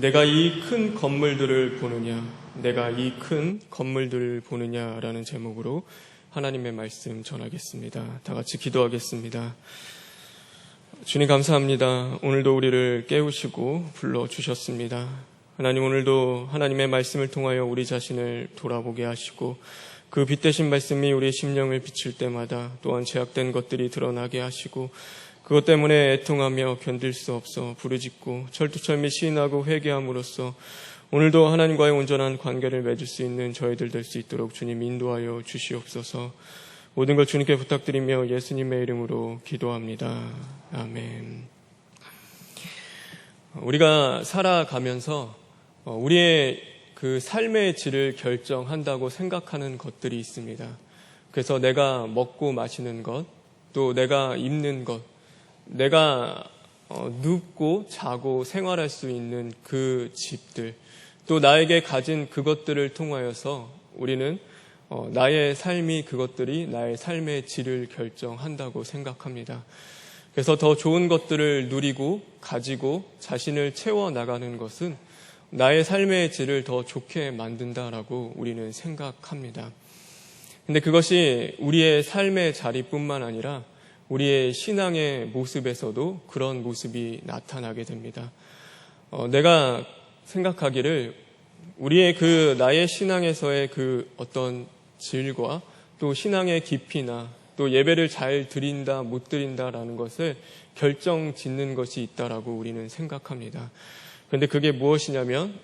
내가 이 큰 건물들을 보느냐, 내가 이 큰 건물들을 보느냐라는 제목으로 하나님의 말씀 전하겠습니다. 다 같이 기도하겠습니다. 주님 감사합니다. 오늘도 우리를 깨우시고 불러주셨습니다. 하나님, 오늘도 하나님의 말씀을 통하여 우리 자신을 돌아보게 하시고 그 빛대신 말씀이 우리의 심령을 비칠 때마다 또한 죄악된 것들이 드러나게 하시고 그것 때문에 애통하며 견딜 수 없어 부르짖고 철두철미 시인하고 회개함으로써 오늘도 하나님과의 온전한 관계를 맺을 수 있는 저희들 될 수 있도록 주님 인도하여 주시옵소서. 모든 걸 주님께 부탁드리며 예수님의 이름으로 기도합니다. 아멘. 우리가 살아가면서 우리의 그 삶의 질을 결정한다고 생각하는 것들이 있습니다. 그래서 내가 먹고 마시는 것, 또 내가 입는 것, 내가 눕고 자고 생활할 수 있는 그 집들, 또 나에게 가진 그것들을 통하여서 우리는 나의 삶이 그것들이 나의 삶의 질을 결정한다고 생각합니다. 그래서 더 좋은 것들을 누리고 가지고 자신을 채워나가는 것은 나의 삶의 질을 더 좋게 만든다라고 우리는 생각합니다. 근데 그것이 우리의 삶의 자리뿐만 아니라 우리의 신앙의 모습에서도 그런 모습이 나타나게 됩니다. 내가 생각하기를 우리의 그 나의 신앙에서의 그 어떤 질과 또 신앙의 깊이나 또 예배를 잘 드린다 못 드린다라는 것을 결정 짓는 것이 있다라고 우리는 생각합니다. 그런데 그게 무엇이냐면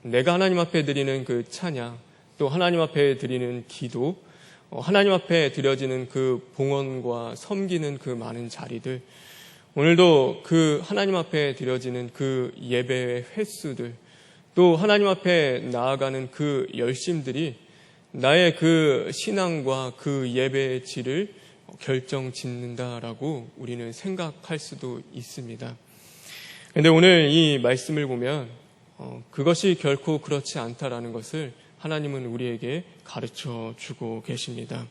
내가 하나님 앞에 드리는 그 찬양, 또 하나님 앞에 드리는 기도, 하나님 앞에 드려지는 그 봉헌과 섬기는 그 많은 자리들, 오늘도 그 하나님 앞에 드려지는 그 예배의 횟수들, 또 하나님 앞에 나아가는 그 열심들이 나의 그 신앙과 그 예배의 질을 결정짓는다라고 우리는 생각할 수도 있습니다. 그런데 오늘 이 말씀을 보면 그것이 결코 그렇지 않다라는 것을 하나님은 우리에게 가르쳐 주고 계십니다.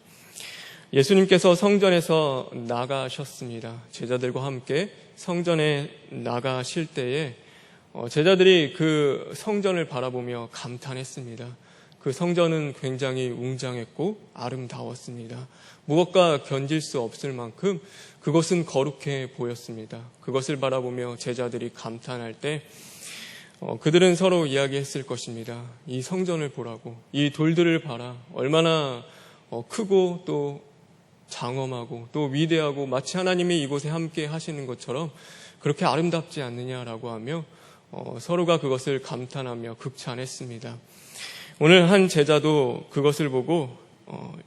예수님께서 성전에서 나가셨습니다. 제자들과 함께 성전에 나가실 때에 제자들이 그 성전을 바라보며 감탄했습니다. 그 성전은 굉장히 웅장했고 아름다웠습니다. 무엇과 견질 수 없을 만큼 그것은 거룩해 보였습니다. 그것을 바라보며 제자들이 감탄할 때 그들은 서로 이야기했을 것입니다. 이 성전을 보라고, 이 돌들을 봐라. 얼마나 크고 또 장엄하고 또 위대하고 마치 하나님이 이곳에 함께 하시는 것처럼 그렇게 아름답지 않느냐라고 하며 서로가 그것을 감탄하며 극찬했습니다. 오늘 한 제자도 그것을 보고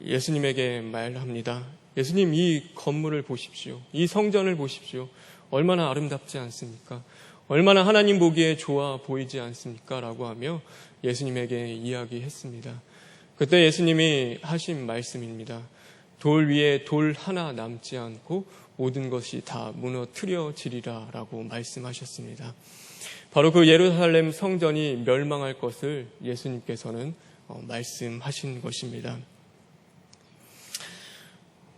예수님에게 말합니다. 예수님, 이 건물을 보십시오. 이 성전을 보십시오. 얼마나 아름답지 않습니까? 얼마나 하나님 보기에 좋아 보이지 않습니까? 라고 하며 예수님에게 이야기했습니다. 그때 예수님이 하신 말씀입니다. 돌 위에 돌 하나 남지 않고 모든 것이 다 무너뜨려지리라 라고 말씀하셨습니다. 바로 그 예루살렘 성전이 멸망할 것을 예수님께서는 말씀하신 것입니다.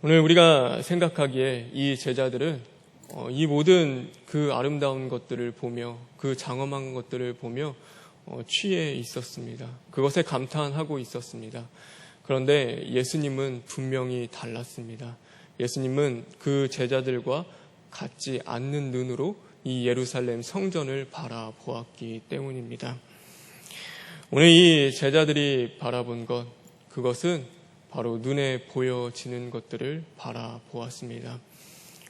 오늘 우리가 생각하기에 이 제자들은 이 모든 그 아름다운 것들을 보며 그 장엄한 것들을 보며 취해 있었습니다. 그것에 감탄하고 있었습니다. 그런데 예수님은 분명히 달랐습니다. 예수님은 그 제자들과 같지 않는 눈으로 이 예루살렘 성전을 바라보았기 때문입니다. 오늘 이 제자들이 바라본 것, 그것은 바로 눈에 보여지는 것들을 바라보았습니다.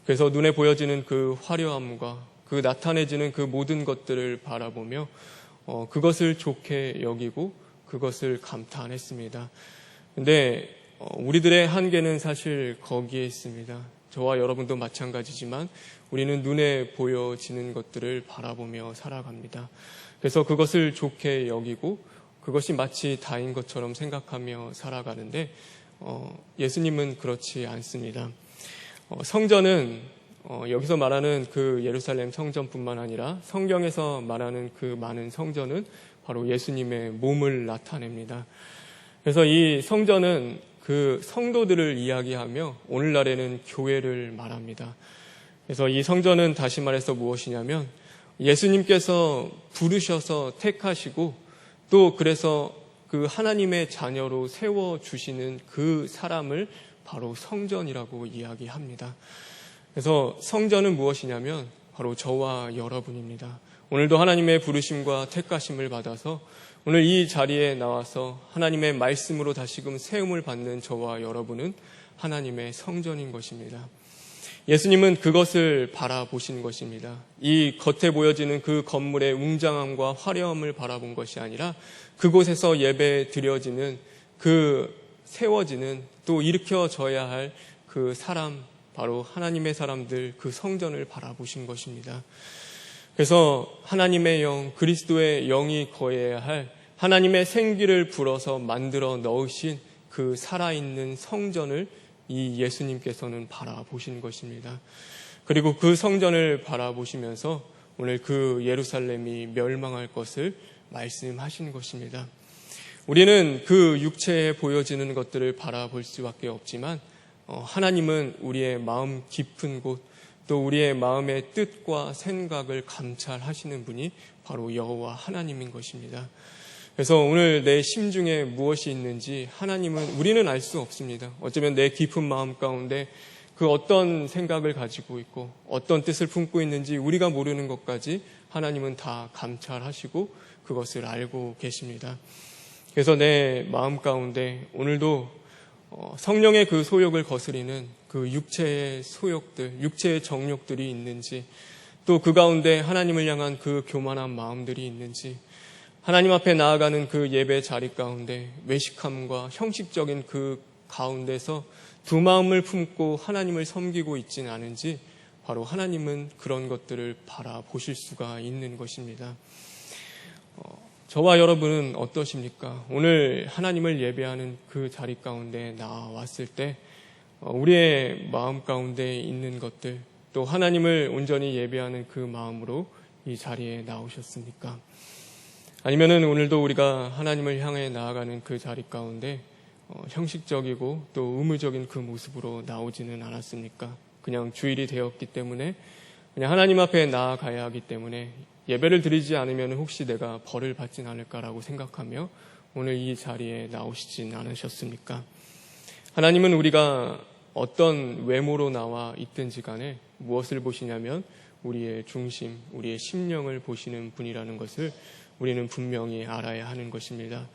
그래서 눈에 보여지는 그 화려함과 그 나타내지는 그 모든 것들을 바라보며 그것을 좋게 여기고 그것을 감탄했습니다. 근데 우리들의 한계는 사실 거기에 있습니다. 저와 여러분도 마찬가지지만 우리는 눈에 보여지는 것들을 바라보며 살아갑니다. 그래서 그것을 좋게 여기고 그것이 마치 다인 것처럼 생각하며 살아가는데 예수님은 그렇지 않습니다. 성전은 여기서 말하는 그 예루살렘 성전뿐만 아니라 성경에서 말하는 그 많은 성전은 바로 예수님의 몸을 나타냅니다. 그래서 이 성전은 그 성도들을 이야기하며 오늘날에는 교회를 말합니다. 그래서 이 성전은 다시 말해서 무엇이냐면 예수님께서 부르셔서 택하시고 또 그래서 그 하나님의 자녀로 세워주시는 그 사람을 바로 성전이라고 이야기합니다. 그래서 성전은 무엇이냐면 바로 저와 여러분입니다. 오늘도 하나님의 부르심과 택하심을 받아서 오늘 이 자리에 나와서 하나님의 말씀으로 다시금 세움을 받는 저와 여러분은 하나님의 성전인 것입니다. 예수님은 그것을 바라보신 것입니다. 이 겉에 보여지는 그 건물의 웅장함과 화려함을 바라본 것이 아니라 그곳에서 예배 드려지는 그 세워지는 또 일으켜져야 할 그 사람, 바로 하나님의 사람들, 그 성전을 바라보신 것입니다. 그래서 하나님의 영, 그리스도의 영이 거해야 할 하나님의 생기를 불어서 만들어 넣으신 그 살아있는 성전을 이 예수님께서는 바라보신 것입니다. 그리고 그 성전을 바라보시면서 오늘 그 예루살렘이 멸망할 것을 말씀하신 것입니다. 우리는 그 육체에 보여지는 것들을 바라볼 수밖에 없지만 하나님은 우리의 마음 깊은 곳, 또 우리의 마음의 뜻과 생각을 감찰하시는 분이 바로 여호와 하나님인 것입니다. 그래서 오늘 내 심중에 무엇이 있는지 우리는 알 수 없습니다. 어쩌면 내 깊은 마음 가운데 그 어떤 생각을 가지고 있고 어떤 뜻을 품고 있는지 우리가 모르는 것까지 하나님은 다 감찰하시고 그것을 알고 계십니다. 그래서 내 마음 가운데 오늘도 성령의 그 소욕을 거스리는 그 육체의 소욕들, 육체의 정욕들이 있는지, 또 그 가운데 하나님을 향한 그 교만한 마음들이 있는지, 하나님 앞에 나아가는 그 예배 자리 가운데 외식함과 형식적인 그 가운데서 두 마음을 품고 하나님을 섬기고 있지는 않은지 바로 하나님은 그런 것들을 바라보실 수가 있는 것입니다. 저와 여러분은 어떠십니까? 오늘 하나님을 예배하는 그 자리 가운데 나왔을 때 우리의 마음 가운데 있는 것들, 또 하나님을 온전히 예배하는 그 마음으로 이 자리에 나오셨습니까? 아니면은 오늘도 우리가 하나님을 향해 나아가는 그 자리 가운데 형식적이고 또 의무적인 그 모습으로 나오지는 않았습니까? 그냥 주일이 되었기 때문에, 그냥 하나님 앞에 나아가야 하기 때문에 예배를 드리지 않으면 혹시 내가 벌을 받진 않을까라고 생각하며 오늘 이 자리에 나오시진 않으셨습니까? 하나님은 우리가 어떤 외모로 나와 있든지 간에 무엇을 보시냐면 우리의 중심, 우리의 심령을 보시는 분이라는 것을 우리는 분명히 알아야 하는 것입니다.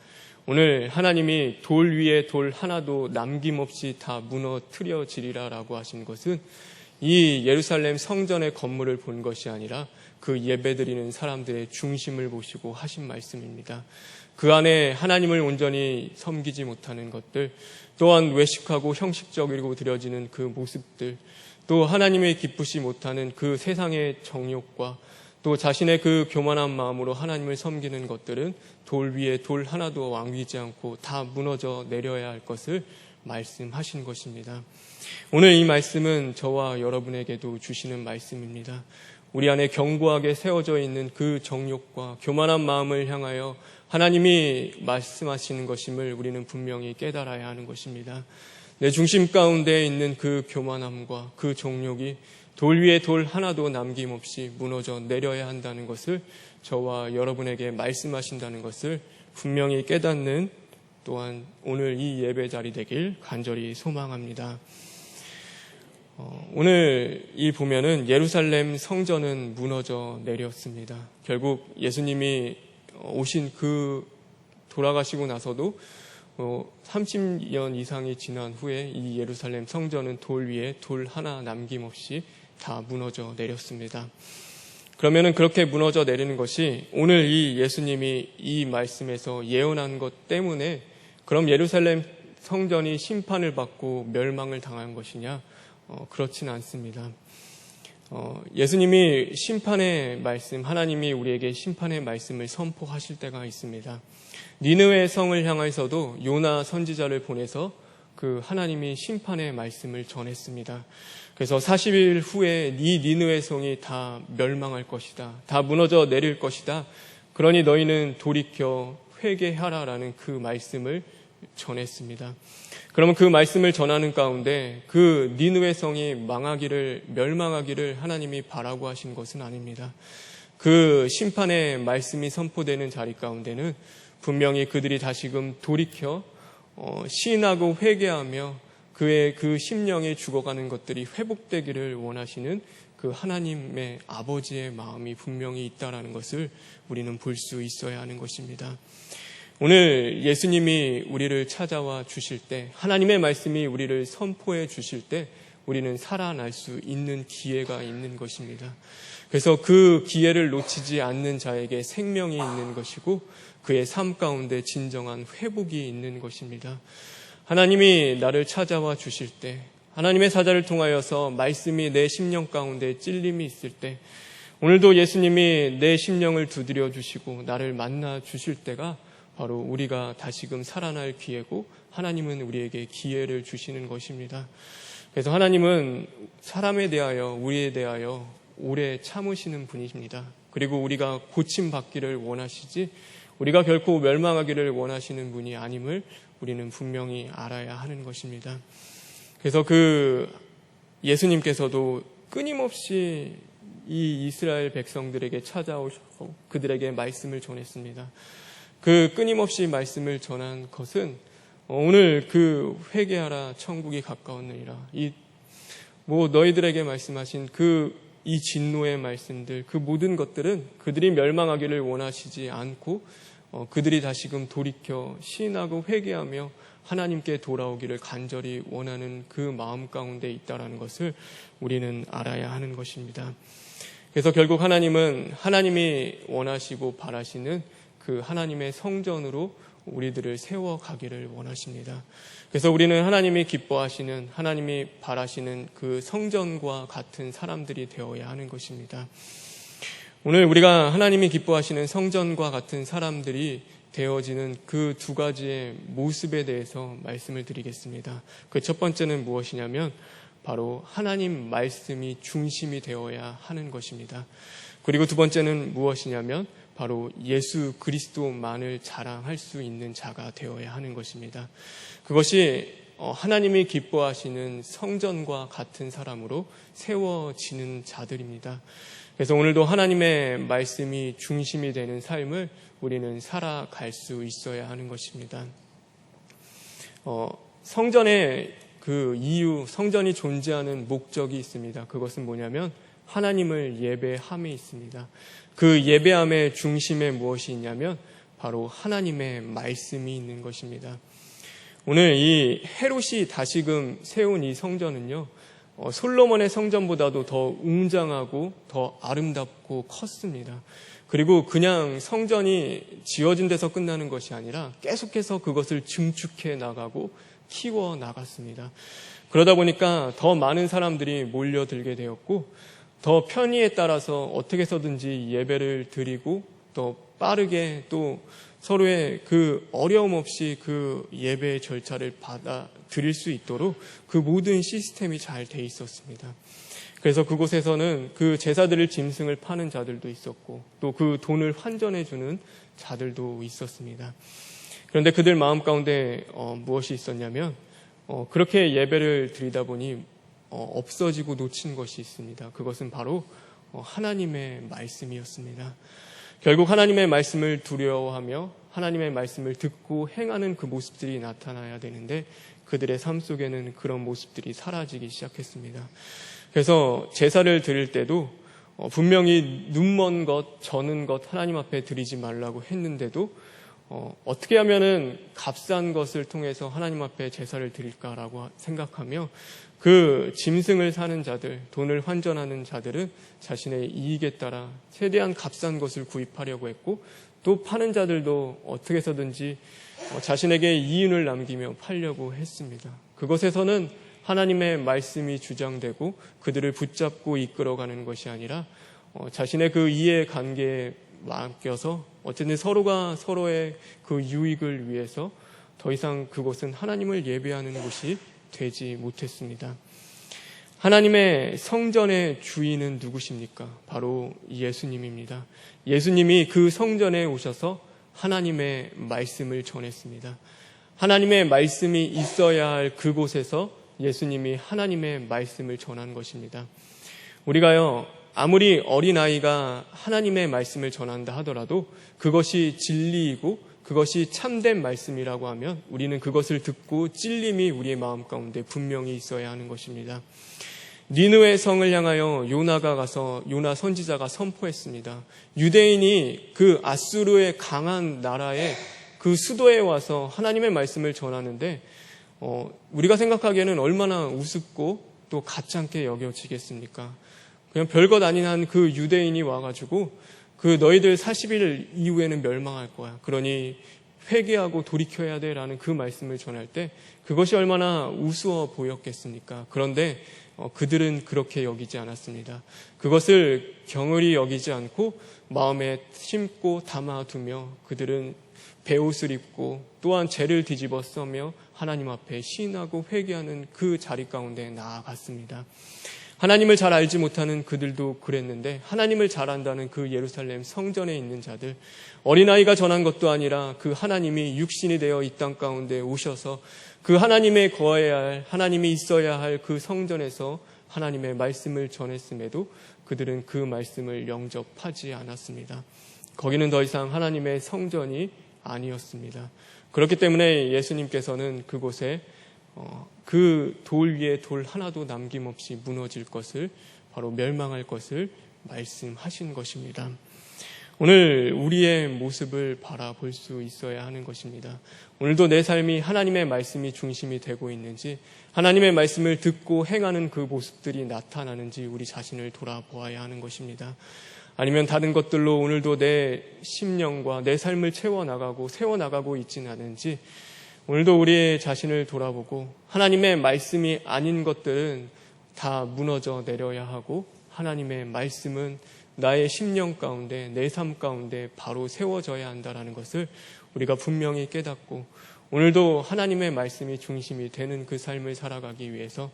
오늘 하나님이 돌 위에 돌 하나도 남김없이 다 무너뜨려지리라라고 하신 것은 이 예루살렘 성전의 건물을 본 것이 아니라 그 예배드리는 사람들의 중심을 보시고 하신 말씀입니다. 그 안에 하나님을 온전히 섬기지 못하는 것들, 또한 외식하고 형식적이고 드려지는 그 모습들, 또 하나님의 기쁘시 못하는 그 세상의 정욕과 또 자신의 그 교만한 마음으로 하나님을 섬기는 것들은 돌 위에 돌 하나도 왕위지 않고 다 무너져 내려야 할 것을 말씀하신 것입니다. 오늘 이 말씀은 저와 여러분에게도 주시는 말씀입니다. 우리 안에 견고하게 세워져 있는 그 정욕과 교만한 마음을 향하여 하나님이 말씀하시는 것임을 우리는 분명히 깨달아야 하는 것입니다. 내 중심 가운데 있는 그 교만함과 그 정욕이 돌 위에 돌 하나도 남김없이 무너져 내려야 한다는 것을 저와 여러분에게 말씀하신다는 것을 분명히 깨닫는 또한 오늘 이 예배 자리 되길 간절히 소망합니다. 오늘 이 보면은 예루살렘 성전은 무너져 내렸습니다. 결국 예수님이 오신 그 돌아가시고 나서도 30년 이상이 지난 후에 이 예루살렘 성전은 돌 위에 돌 하나 남김없이 다 무너져 내렸습니다. 그러면은 그렇게 무너져 내리는 것이 오늘 이 예수님이 이 말씀에서 예언한 것 때문에 그럼 예루살렘 성전이 심판을 받고 멸망을 당한 것이냐? 그렇지는 않습니다. 예수님이 심판의 말씀, 하나님이 우리에게 심판의 말씀을 선포하실 때가 있습니다. 니느웨 성을 향해서도 요나 선지자를 보내서 그 하나님이 심판의 말씀을 전했습니다. 그래서 40일 후에 이 니느웨 성이 다 멸망할 것이다. 다 무너져 내릴 것이다. 그러니 너희는 돌이켜 회개하라라는 그 말씀을 전했습니다. 그러면 그 말씀을 전하는 가운데 그 니느웨 성이 멸망하기를 하나님이 바라고 하신 것은 아닙니다. 그 심판의 말씀이 선포되는 자리 가운데는 분명히 그들이 다시금 돌이켜 시인하고 회개하며 그의 그 심령이 죽어가는 것들이 회복되기를 원하시는 그 하나님의 아버지의 마음이 분명히 있다라는 것을 우리는 볼 수 있어야 하는 것입니다. 오늘 예수님이 우리를 찾아와 주실 때, 하나님의 말씀이 우리를 선포해 주실 때 우리는 살아날 수 있는 기회가 있는 것입니다. 그래서 그 기회를 놓치지 않는 자에게 생명이 있는 것이고 그의 삶 가운데 진정한 회복이 있는 것입니다. 하나님이 나를 찾아와 주실 때, 하나님의 사자를 통하여서 말씀이 내 심령 가운데 찔림이 있을 때, 오늘도 예수님이 내 심령을 두드려 주시고 나를 만나 주실 때가 바로 우리가 다시금 살아날 기회고 하나님은 우리에게 기회를 주시는 것입니다. 그래서 하나님은 사람에 대하여, 우리에 대하여 오래 참으시는 분이십니다. 그리고 우리가 고침받기를 원하시지 우리가 결코 멸망하기를 원하시는 분이 아님을 우리는 분명히 알아야 하는 것입니다. 그래서 그 예수님께서도 끊임없이 이 이스라엘 백성들에게 찾아오셔서 그들에게 말씀을 전했습니다. 그 끊임없이 말씀을 전한 것은 오늘 그 회개하라 천국이 가까웠느니라, 너희들에게 말씀하신 이 진노의 말씀들, 그 모든 것들은 그들이 멸망하기를 원하시지 않고 그들이 다시금 돌이켜 시인하고 회개하며 하나님께 돌아오기를 간절히 원하는 그 마음 가운데 있다라는 것을 우리는 알아야 하는 것입니다. 그래서 결국 하나님은 하나님이 원하시고 바라시는 그 하나님의 성전으로 우리들을 세워가기를 원하십니다. 그래서 우리는 하나님이 기뻐하시는, 하나님이 바라시는 그 성전과 같은 사람들이 되어야 하는 것입니다. 오늘 우리가 하나님이 기뻐하시는 성전과 같은 사람들이 되어지는 그 두 가지의 모습에 대해서 말씀을 드리겠습니다. 그 첫 번째는 무엇이냐면 바로 하나님 말씀이 중심이 되어야 하는 것입니다. 그리고 두 번째는 무엇이냐면 바로 예수 그리스도만을 자랑할 수 있는 자가 되어야 하는 것입니다. 그것이 하나님이 기뻐하시는 성전과 같은 사람으로 세워지는 자들입니다. 그래서 오늘도 하나님의 말씀이 중심이 되는 삶을 우리는 살아갈 수 있어야 하는 것입니다. 성전의 그 이유, 성전이 존재하는 목적이 있습니다. 그것은 뭐냐면 하나님을 예배함에 있습니다. 그 예배함의 중심에 무엇이 있냐면 바로 하나님의 말씀이 있는 것입니다. 오늘 이 헤롯이 다시금 세운 이 성전은요, 솔로몬의 성전보다도 더 웅장하고 더 아름답고 컸습니다. 그리고 그냥 성전이 지어진 데서 끝나는 것이 아니라 계속해서 그것을 증축해 나가고 키워 나갔습니다. 그러다 보니까 더 많은 사람들이 몰려들게 되었고 더 편의에 따라서 어떻게 해서든지 예배를 드리고 또 빠르게 또 서로의 그 어려움 없이 그 예배의 절차를 받아 드릴 수 있도록 그 모든 시스템이 잘 돼 있었습니다. 그래서 그곳에서는 그 제사드릴 짐승을 파는 자들도 있었고 또 그 돈을 환전해 주는 자들도 있었습니다. 그런데 그들 마음 가운데 무엇이 있었냐면 그렇게 예배를 드리다 보니 없어지고 놓친 것이 있습니다. 그것은 바로 하나님의 말씀이었습니다. 결국 하나님의 말씀을 두려워하며 하나님의 말씀을 듣고 행하는 그 모습들이 나타나야 되는데 그들의 삶 속에는 그런 모습들이 사라지기 시작했습니다. 그래서 제사를 드릴 때도 분명히 눈먼 것, 저는 것 하나님 앞에 드리지 말라고 했는데도 어떻게 하면은 값싼 것을 통해서 하나님 앞에 제사를 드릴까라고 생각하며 그 짐승을 사는 자들, 돈을 환전하는 자들은 자신의 이익에 따라 최대한 값싼 것을 구입하려고 했고 또 파는 자들도 어떻게 해서든지 자신에게 이윤을 남기며 팔려고 했습니다. 그것에서는 하나님의 말씀이 주장되고 그들을 붙잡고 이끌어가는 것이 아니라 자신의 그 이해관계에 맡겨서 어쨌든 서로가 서로의 그 유익을 위해서 더 이상 그곳은 하나님을 예배하는 곳이 되지 못했습니다. 하나님의 성전의 주인은 누구십니까? 바로 예수님입니다. 예수님이 그 성전에 오셔서 하나님의 말씀을 전했습니다. 하나님의 말씀이 있어야 할 그곳에서 예수님이 하나님의 말씀을 전한 것입니다. 우리가요, 아무리 어린아이가 하나님의 말씀을 전한다 하더라도 그것이 진리이고 그것이 참된 말씀이라고 하면 우리는 그것을 듣고 찔림이 우리의 마음 가운데 분명히 있어야 하는 것입니다. 니느웨 성을 향하여 요나가 가서 요나 선지자가 선포했습니다. 유대인이 그 아수르의 강한 나라의 그 수도에 와서 하나님의 말씀을 전하는데 우리가 생각하기에는 얼마나 우습고 또 가짜게 여겨지겠습니까? 그냥 별것 아닌 한 그 유대인이 와가지고 그 너희들 40일 이후에는 멸망할 거야. 그러니 회개하고 돌이켜야 돼라는 그 말씀을 전할 때 그것이 얼마나 우스워 보였겠습니까? 그런데 그들은 그렇게 여기지 않았습니다. 그것을 경을이 여기지 않고 마음에 심고 담아두며 그들은 베옷을 입고 또한 죄를 뒤집어 써며 하나님 앞에 시인하고 회개하는 그 자리 가운데 나아갔습니다. 하나님을 잘 알지 못하는 그들도 그랬는데 하나님을 잘 안다는 그 예루살렘 성전에 있는 자들, 어린아이가 전한 것도 아니라 그 하나님이 육신이 되어 이 땅 가운데 오셔서 그 하나님의 거해야 할, 하나님이 있어야 할 그 성전에서 하나님의 말씀을 전했음에도 그들은 그 말씀을 영접하지 않았습니다. 거기는 더 이상 하나님의 성전이 아니었습니다. 그렇기 때문에 예수님께서는 그곳에 그 돌 위에 돌 하나도 남김없이 무너질 것을, 바로 멸망할 것을 말씀하신 것입니다. 오늘 우리의 모습을 바라볼 수 있어야 하는 것입니다. 오늘도 내 삶이 하나님의 말씀이 중심이 되고 있는지, 하나님의 말씀을 듣고 행하는 그 모습들이 나타나는지 우리 자신을 돌아보아야 하는 것입니다. 아니면 다른 것들로 오늘도 내 심령과 내 삶을 채워나가고 세워나가고 있지는 않은지 오늘도 우리의 자신을 돌아보고 하나님의 말씀이 아닌 것들은 다 무너져 내려야 하고 하나님의 말씀은 나의 심령 가운데 내 삶 가운데 바로 세워져야 한다는 것을 우리가 분명히 깨닫고 오늘도 하나님의 말씀이 중심이 되는 그 삶을 살아가기 위해서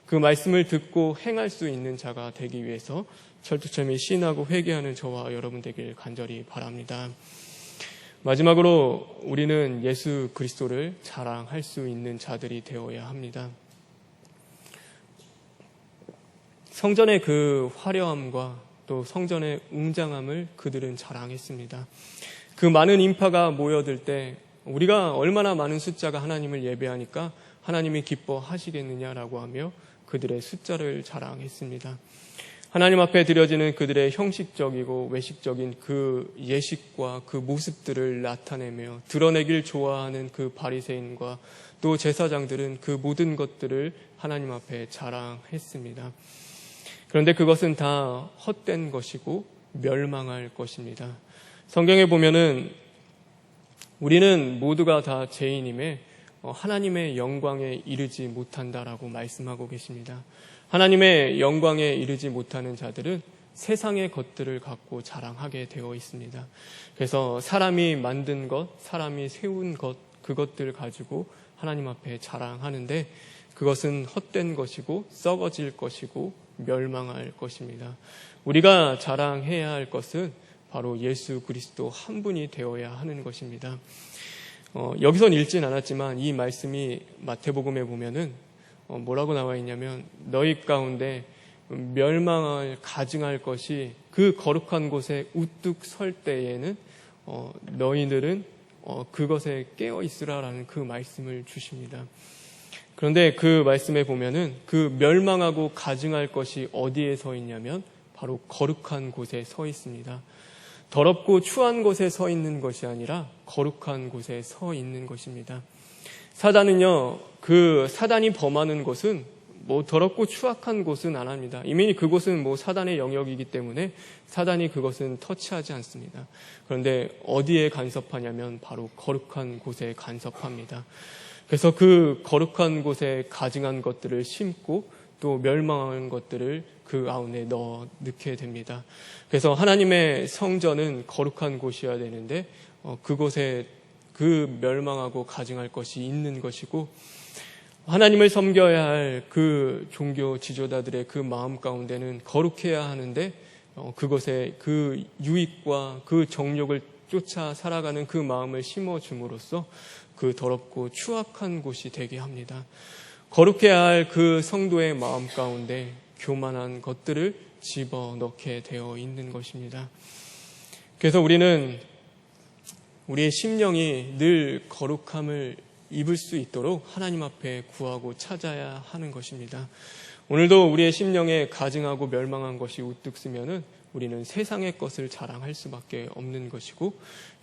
그 말씀을 듣고 행할 수 있는 자가 되기 위해서 철두철미 시인하고 회개하는 저와 여러분 되길 간절히 바랍니다. 마지막으로 우리는 예수 그리스도를 자랑할 수 있는 자들이 되어야 합니다. 성전의 그 화려함과 또 성전의 웅장함을 그들은 자랑했습니다. 그 많은 인파가 모여들 때 우리가 얼마나 많은 숫자가 하나님을 예배하니까 하나님이 기뻐하시겠느냐라고 하며 그들의 숫자를 자랑했습니다. 하나님 앞에 드려지는 그들의 형식적이고 외식적인 그 예식과 그 모습들을 나타내며 드러내길 좋아하는 그 바리새인과 또 제사장들은 그 모든 것들을 하나님 앞에 자랑했습니다. 그런데 그것은 다 헛된 것이고 멸망할 것입니다. 성경에 보면은 우리는 모두가 다 죄인임에 하나님의 영광에 이르지 못한다라고 말씀하고 계십니다. 하나님의 영광에 이르지 못하는 자들은 세상의 것들을 갖고 자랑하게 되어 있습니다. 그래서 사람이 만든 것, 사람이 세운 것, 그것들 가지고 하나님 앞에 자랑하는데 그것은 헛된 것이고 썩어질 것이고 멸망할 것입니다. 우리가 자랑해야 할 것은 바로 예수 그리스도 한 분이 되어야 하는 것입니다. 여기선 읽진 않았지만 이 말씀이 마태복음에 보면은 뭐라고 나와 있냐면 너희 가운데 멸망을 가증할 것이 그 거룩한 곳에 우뚝 설 때에는 너희들은 그것에 깨어 있으라라는 그 말씀을 주십니다. 그런데 그 말씀에 보면은 그 멸망하고 가증할 것이 어디에 서 있냐면 바로 거룩한 곳에 서 있습니다. 더럽고 추한 곳에 서 있는 것이 아니라 거룩한 곳에 서 있는 것입니다. 사단은요, 그 사단이 범하는 곳은 뭐 더럽고 추악한 곳은 안 합니다. 이미 그곳은 뭐 사단의 영역이기 때문에 사단이 그것은 터치하지 않습니다. 그런데 어디에 간섭하냐면 바로 거룩한 곳에 간섭합니다. 그래서 그 거룩한 곳에 가증한 것들을 심고 또 멸망한 것들을 그 가운데 넣게 됩니다. 그래서 하나님의 성전은 거룩한 곳이어야 되는데 그곳에 그 멸망하고 가증할 것이 있는 것이고 하나님을 섬겨야 할 그 종교 지도자들의 그 마음 가운데는 거룩해야 하는데 그것에 그 유익과 그 정욕을 쫓아 살아가는 그 마음을 심어줌으로써 그 더럽고 추악한 곳이 되게 합니다. 거룩해야 할 그 성도의 마음 가운데 교만한 것들을 집어넣게 되어 있는 것입니다. 그래서 우리는 우리의 심령이 늘 거룩함을 입을 수 있도록 하나님 앞에 구하고 찾아야 하는 것입니다. 오늘도 우리의 심령에 가증하고 멸망한 것이 우뚝 쓰면은 우리는 세상의 것을 자랑할 수밖에 없는 것이고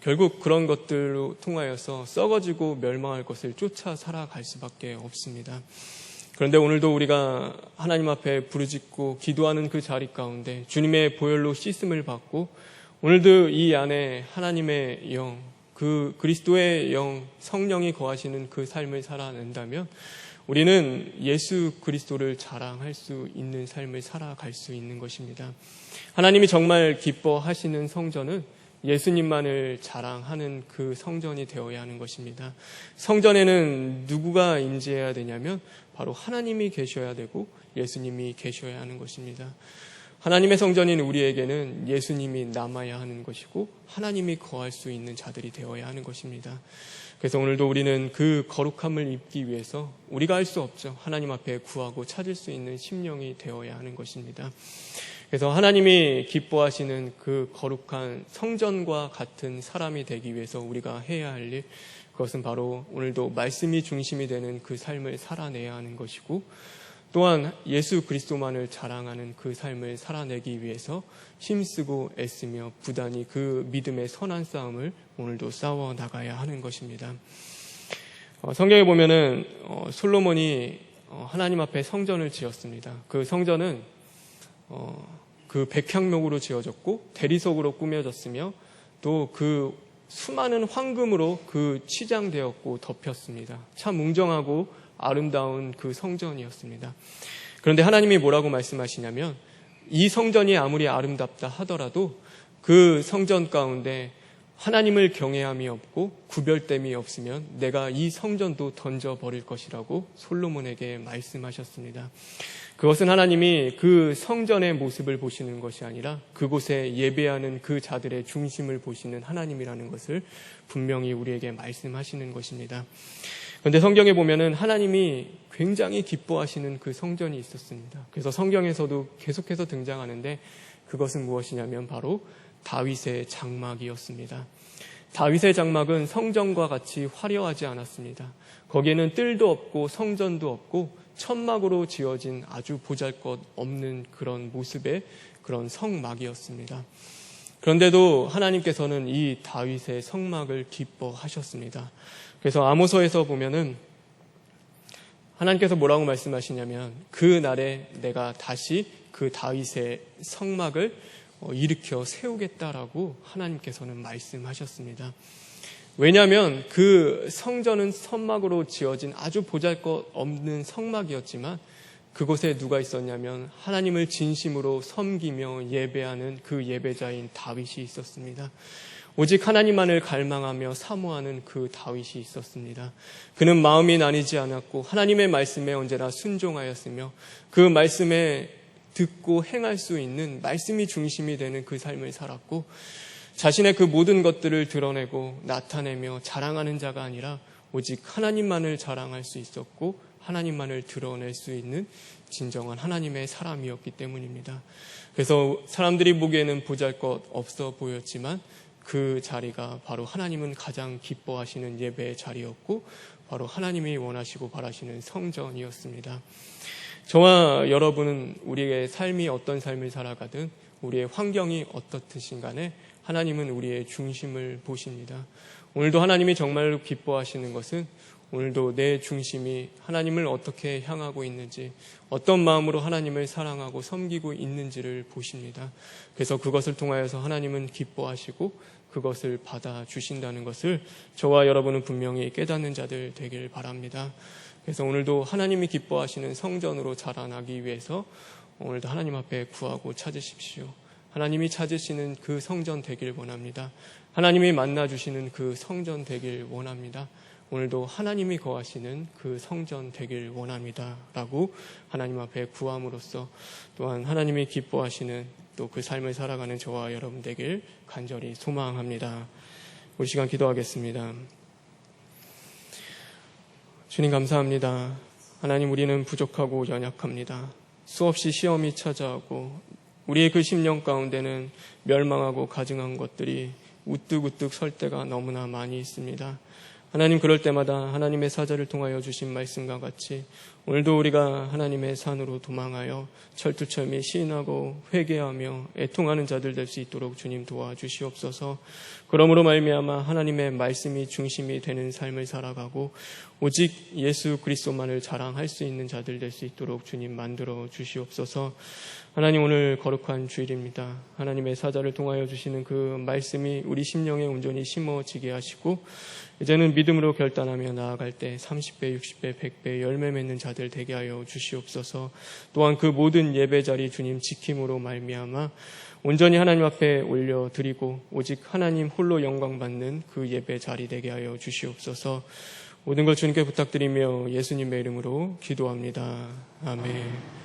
결국 그런 것들로 통하여서 썩어지고 멸망할 것을 쫓아 살아갈 수밖에 없습니다. 그런데 오늘도 우리가 하나님 앞에 부르짖고 기도하는 그 자리 가운데 주님의 보혈로 씻음을 받고 오늘도 이 안에 하나님의 영, 그 그리스도의 영, 성령이 거하시는 그 삶을 살아낸다면 우리는 예수 그리스도를 자랑할 수 있는 삶을 살아갈 수 있는 것입니다. 하나님이 정말 기뻐하시는 성전은 예수님만을 자랑하는 그 성전이 되어야 하는 것입니다. 성전에는 누구가 임재해야 되냐면 바로 하나님이 계셔야 되고 예수님이 계셔야 하는 것입니다. 하나님의 성전인 우리에게는 예수님이 남아야 하는 것이고 하나님이 거할 수 있는 자들이 되어야 하는 것입니다. 그래서 오늘도 우리는 그 거룩함을 입기 위해서 우리가 할 수 없죠. 하나님 앞에 구하고 찾을 수 있는 심령이 되어야 하는 것입니다. 그래서 하나님이 기뻐하시는 그 거룩한 성전과 같은 사람이 되기 위해서 우리가 해야 할 일, 그것은 바로 오늘도 말씀이 중심이 되는 그 삶을 살아내야 하는 것이고 또한 예수 그리스도만을 자랑하는 그 삶을 살아내기 위해서 힘쓰고 애쓰며 부단히 그 믿음의 선한 싸움을 오늘도 싸워 나가야 하는 것입니다. 성경에 보면은 솔로몬이 하나님 앞에 성전을 지었습니다. 그 성전은 그 백향목으로 지어졌고 대리석으로 꾸며졌으며 또 그 수많은 황금으로 그 치장되었고 덮였습니다. 참 웅장하고 아름다운 그 성전이었습니다. 그런데 하나님이 뭐라고 말씀하시냐면 이 성전이 아무리 아름답다 하더라도 그 성전 가운데 하나님을 경외함이 없고 구별됨이 없으면 내가 이 성전도 던져버릴 것이라고 솔로몬에게 말씀하셨습니다. 그것은 하나님이 그 성전의 모습을 보시는 것이 아니라 그곳에 예배하는 그 자들의 중심을 보시는 하나님이라는 것을 분명히 우리에게 말씀하시는 것입니다. 그런데 성경에 보면은 하나님이 굉장히 기뻐하시는 그 성전이 있었습니다. 그래서 성경에서도 계속해서 등장하는데 그것은 무엇이냐면 바로 다윗의 장막이었습니다. 다윗의 장막은 성전과 같이 화려하지 않았습니다. 거기에는 뜰도 없고 성전도 없고 천막으로 지어진 아주 보잘것없는 그런 모습의 그런 성막이었습니다. 그런데도 하나님께서는 이 다윗의 성막을 기뻐하셨습니다. 그래서 아모서에서 보면은 하나님께서 뭐라고 말씀하시냐면 그 날에 내가 다시 그 다윗의 성막을 일으켜 세우겠다라고 하나님께서는 말씀하셨습니다. 왜냐하면 그 성전은 성막으로 지어진 아주 보잘것없는 성막이었지만 그곳에 누가 있었냐면 하나님을 진심으로 섬기며 예배하는 그 예배자인 다윗이 있었습니다. 오직 하나님만을 갈망하며 사모하는 그 다윗이 있었습니다. 그는 마음이 나뉘지 않았고 하나님의 말씀에 언제나 순종하였으며 그 말씀에 듣고 행할 수 있는 말씀이 중심이 되는 그 삶을 살았고 자신의 그 모든 것들을 드러내고 나타내며 자랑하는 자가 아니라 오직 하나님만을 자랑할 수 있었고 하나님만을 드러낼 수 있는 진정한 하나님의 사람이었기 때문입니다. 그래서 사람들이 보기에는 보잘것없어 보였지만 그 자리가 바로 하나님은 가장 기뻐하시는 예배의 자리였고 바로 하나님이 원하시고 바라시는 성전이었습니다. 저와 여러분은 우리의 삶이 어떤 삶을 살아가든 우리의 환경이 어떻든 간에 하나님은 우리의 중심을 보십니다. 오늘도 하나님이 정말로 기뻐하시는 것은 오늘도 내 중심이 하나님을 어떻게 향하고 있는지 어떤 마음으로 하나님을 사랑하고 섬기고 있는지를 보십니다. 그래서 그것을 통하여서 하나님은 기뻐하시고 그것을 받아주신다는 것을 저와 여러분은 분명히 깨닫는 자들 되길 바랍니다. 그래서 오늘도 하나님이 기뻐하시는 성전으로 자라나기 위해서 오늘도 하나님 앞에 구하고 찾으십시오. 하나님이 찾으시는 그 성전 되길 원합니다. 하나님이 만나주시는 그 성전 되길 원합니다. 오늘도 하나님이 거하시는 그 성전 되길 원합니다. 라고 하나님 앞에 구함으로써 또한 하나님이 기뻐하시는 또 그 삶을 살아가는 저와 여러분 되길 간절히 소망합니다. 우리 시간 기도하겠습니다. 주님 감사합니다. 하나님 우리는 부족하고 연약합니다. 수없이 시험이 찾아오고 우리의 그 심령 가운데는 멸망하고 가증한 것들이 우뚝우뚝 설 때가 너무나 많이 있습니다. 하나님, 그럴 때마다 하나님의 사자를 통하여 주신 말씀과 같이 오늘도 우리가 하나님의 산으로 도망하여 철두철미 시인하고 회개하며 애통하는 자들 될 수 있도록 주님 도와주시옵소서. 그러므로 말미암아 하나님의 말씀이 중심이 되는 삶을 살아가고 오직 예수 그리스도만을 자랑할 수 있는 자들 될 수 있도록 주님 만들어 주시옵소서. 하나님, 오늘 거룩한 주일입니다. 하나님의 사자를 통하여 주시는 그 말씀이 우리 심령에 온전히 심어지게 하시고 이제는 믿음으로 결단하며 나아갈 때 30배, 60배, 100배 열매 맺는 자들 되게 하여 주시옵소서. 또한 그 모든 예배 자리 주님 지킴으로 말미암아 온전히 하나님 앞에 올려드리고 오직 하나님 홀로 영광 받는 그 예배 자리 되게 하여 주시옵소서. 모든 걸 주님께 부탁드리며 예수님의 이름으로 기도합니다. 아멘.